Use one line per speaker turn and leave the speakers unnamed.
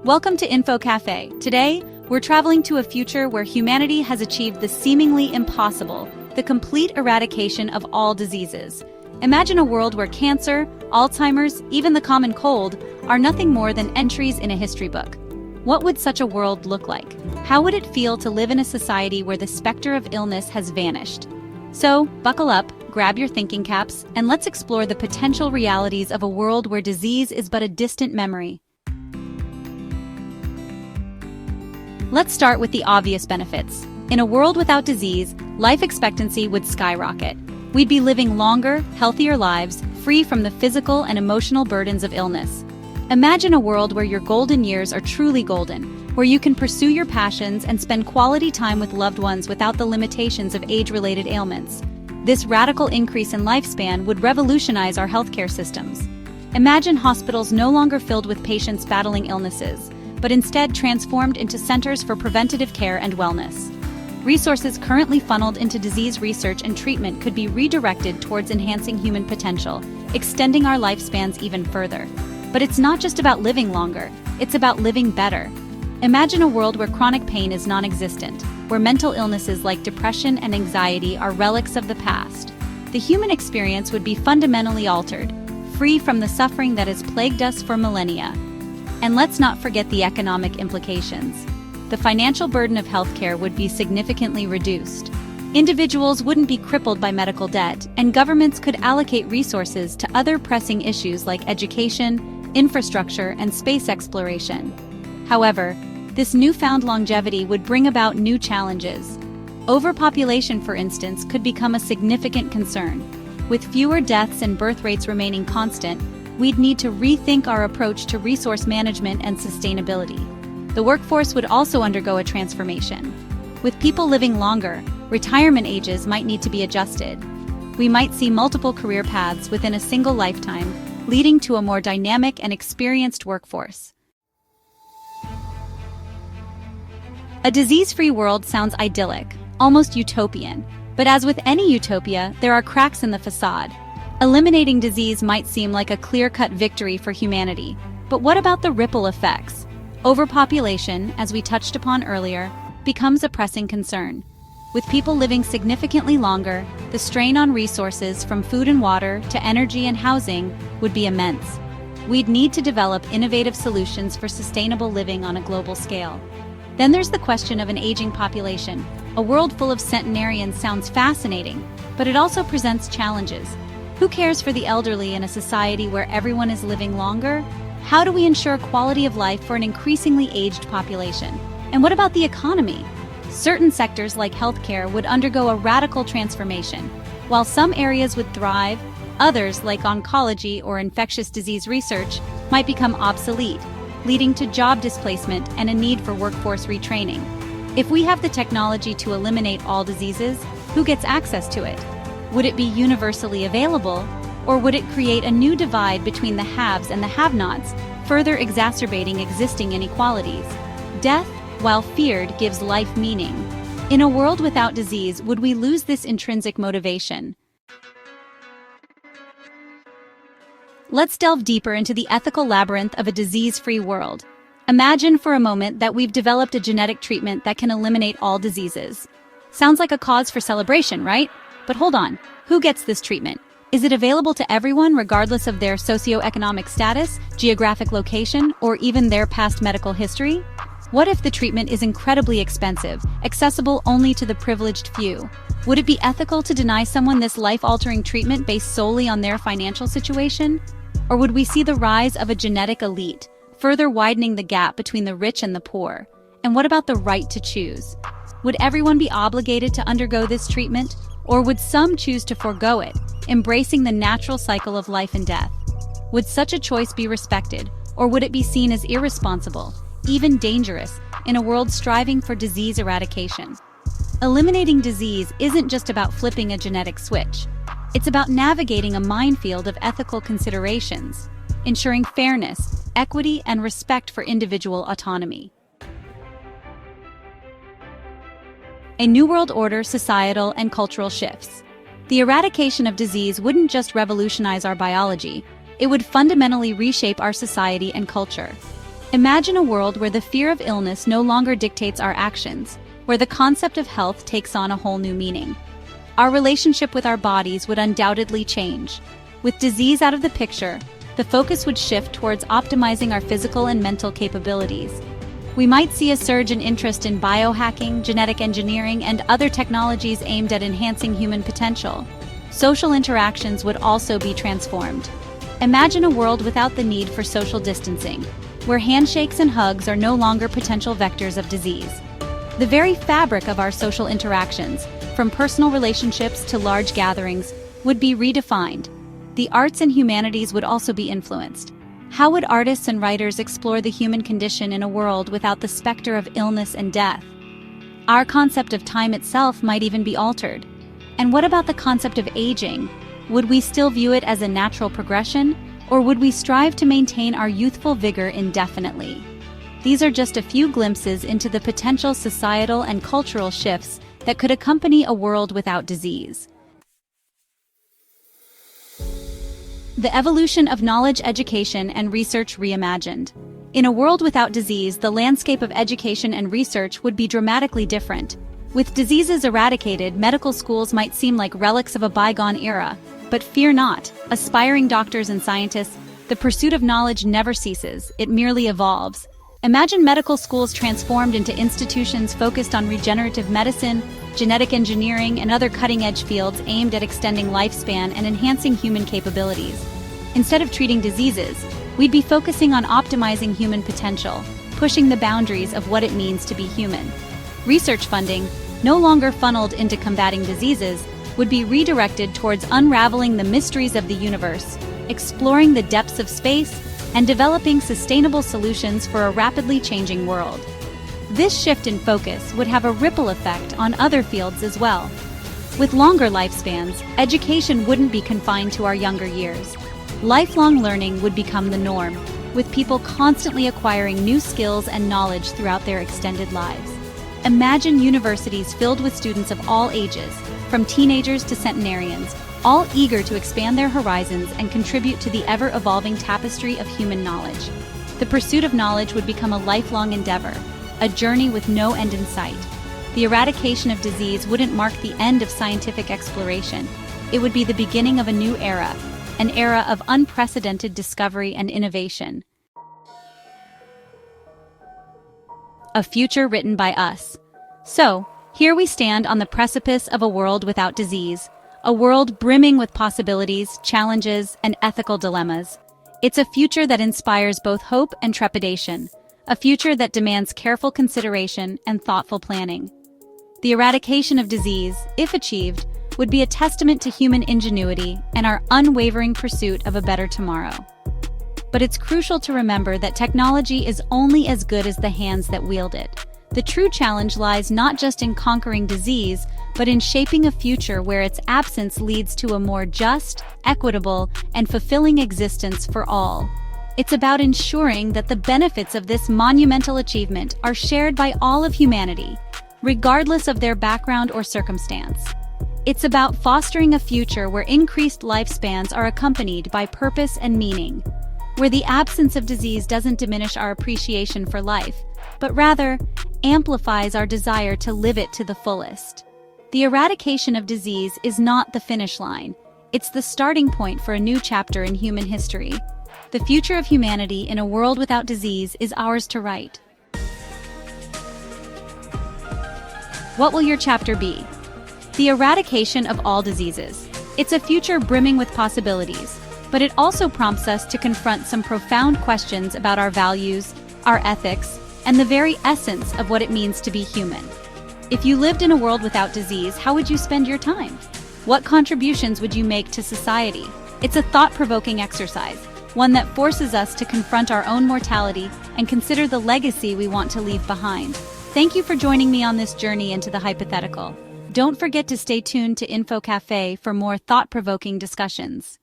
Welcome to Info Cafe. Today, we're traveling to a future where humanity has achieved the seemingly impossible, the complete eradication of all diseases. Imagine a world where cancer, Alzheimer's, even the common cold, are nothing more than entries in a history book. What would such a world look like? How would it feel to live in a society where the specter of illness has vanished? So, buckle up, grab your thinking caps, and let's explore the potential realities of a world where disease is but a distant memory. Let's start with the obvious benefits. In a world without disease, life expectancy would skyrocket. We'd be living longer, healthier lives, free from the physical and emotional burdens of illness. Imagine a world where your golden years are truly golden, where you can pursue your passions and spend quality time with loved ones without the limitations of age-related ailments. This radical increase in lifespan would revolutionize our healthcare systems. Imagine hospitals no longer filled with patients battling illnesses, but instead transformed into centers for preventative care and wellness. Resources currently funneled into disease research and treatment could be redirected towards enhancing human potential, extending our lifespans even further. But it's not just about living longer, it's about living better. Imagine a world where chronic pain is non-existent, where mental illnesses like depression and anxiety are relics of the past. The human experience would be fundamentally altered, free from the suffering that has plagued us for millennia. And let's not forget the economic implications. The financial burden of healthcare would be significantly reduced. Individuals wouldn't be crippled by medical debt, and governments could allocate resources to other pressing issues like education, infrastructure, and space exploration. However, this newfound longevity would bring about new challenges. Overpopulation, for instance, could become a significant concern. With fewer deaths and birth rates remaining constant, we'd need to rethink our approach to resource management and sustainability. The workforce would also undergo a transformation. With people living longer, retirement ages might need to be adjusted. We might see multiple career paths within a single lifetime, leading to a more dynamic and experienced workforce. A disease-free world sounds idyllic, almost utopian. But as with any utopia, there are cracks in the facade. Eliminating disease might seem like a clear-cut victory for humanity. But what about the ripple effects? Overpopulation, as we touched upon earlier, becomes a pressing concern. With people living significantly longer, the strain on resources from food and water to energy and housing would be immense. We'd need to develop innovative solutions for sustainable living on a global scale. Then there's the question of an aging population. A world full of centenarians sounds fascinating, but it also presents challenges. Who cares for the elderly in a society where everyone is living longer? How do we ensure quality of life for an increasingly aged population? And what about the economy? Certain sectors like healthcare would undergo a radical transformation. While some areas would thrive, others like oncology or infectious disease research might become obsolete, leading to job displacement and a need for workforce retraining. If we have the technology to eliminate all diseases, who gets access to it? Would it be universally available, or would it create a new divide between the haves and the have-nots, further exacerbating existing inequalities? Death, while feared, gives life meaning. In a world without disease, would we lose this intrinsic motivation? Let's delve deeper into the ethical labyrinth of a disease-free world. Imagine for a moment that we've developed a genetic treatment that can eliminate all diseases. Sounds like a cause for celebration, right? But hold on, who gets this treatment? Is it available to everyone regardless of their socioeconomic status, geographic location, or even their past medical history? What if the treatment is incredibly expensive, accessible only to the privileged few? Would it be ethical to deny someone this life-altering treatment based solely on their financial situation? Or would we see the rise of a genetic elite, further widening the gap between the rich and the poor? And what about the right to choose? Would everyone be obligated to undergo this treatment? Or would some choose to forego it, embracing the natural cycle of life and death? Would such a choice be respected, or would it be seen as irresponsible, even dangerous, in a world striving for disease eradication? Eliminating disease isn't just about flipping a genetic switch. It's about navigating a minefield of ethical considerations, ensuring fairness, equity, and respect for individual autonomy. A new world order, societal and cultural shifts. The eradication of disease wouldn't just revolutionize our biology, it would fundamentally reshape our society and culture. Imagine a world where the fear of illness no longer dictates our actions, where the concept of health takes on a whole new meaning. Our relationship with our bodies would undoubtedly change. With disease out of the picture, the focus would shift towards optimizing our physical and mental capabilities. We might see a surge in interest in biohacking, genetic engineering, and other technologies aimed at enhancing human potential. Social interactions would also be transformed. Imagine a world without the need for social distancing, where handshakes and hugs are no longer potential vectors of disease. The very fabric of our social interactions, from personal relationships to large gatherings, would be redefined. The arts and humanities would also be influenced. How would artists and writers explore the human condition in a world without the specter of illness and death? Our concept of time itself might even be altered. And what about the concept of aging? Would we still view it as a natural progression, or would we strive to maintain our youthful vigor indefinitely? These are just a few glimpses into the potential societal and cultural shifts that could accompany a world without disease. The evolution of knowledge, education, and research reimagined. In a world without disease, the landscape of education and research would be dramatically different. With diseases eradicated, medical schools might seem like relics of a bygone era. But fear not, aspiring doctors and scientists, the pursuit of knowledge never ceases, it merely evolves. Imagine medical schools transformed into institutions focused on regenerative medicine, genetic engineering, and other cutting-edge fields aimed at extending lifespan and enhancing human capabilities. Instead of treating diseases, we'd be focusing on optimizing human potential, pushing the boundaries of what it means to be human. Research funding, no longer funneled into combating diseases, would be redirected towards unraveling the mysteries of the universe, exploring the depths of space, and developing sustainable solutions for a rapidly changing world. This shift in focus would have a ripple effect on other fields as well. With longer lifespans, education wouldn't be confined to our younger years. Lifelong learning would become the norm, with people constantly acquiring new skills and knowledge throughout their extended lives. Imagine universities filled with students of all ages, from teenagers to centenarians, all eager to expand their horizons and contribute to the ever-evolving tapestry of human knowledge. The pursuit of knowledge would become a lifelong endeavor, a journey with no end in sight. The eradication of disease wouldn't mark the end of scientific exploration. It would be the beginning of a new era, an era of unprecedented discovery and innovation. A future written by us. So, here we stand on the precipice of a world without disease, a world brimming with possibilities, challenges, and ethical dilemmas. It's a future that inspires both hope and trepidation, a future that demands careful consideration and thoughtful planning. The eradication of disease, if achieved, would be a testament to human ingenuity and our unwavering pursuit of a better tomorrow. But it's crucial to remember that technology is only as good as the hands that wield it. The true challenge lies not just in conquering disease, but in shaping a future where its absence leads to a more just, equitable, and fulfilling existence for all. It's about ensuring that the benefits of this monumental achievement are shared by all of humanity, regardless of their background or circumstance. It's about fostering a future where increased lifespans are accompanied by purpose and meaning, where the absence of disease doesn't diminish our appreciation for life, but rather amplifies our desire to live it to the fullest. The eradication of disease is not the finish line. It's the starting point for a new chapter in human history. The future of humanity in a world without disease is ours to write. What will your chapter be? The eradication of all diseases. It's a future brimming with possibilities, but it also prompts us to confront some profound questions about our values, our ethics, and the very essence of what it means to be human. If you lived in a world without disease, how would you spend your time? What contributions would you make to society? It's a thought-provoking exercise, one that forces us to confront our own mortality and consider the legacy we want to leave behind. Thank you for joining me on this journey into the hypothetical. Don't forget to stay tuned to Info Cafe for more thought-provoking discussions.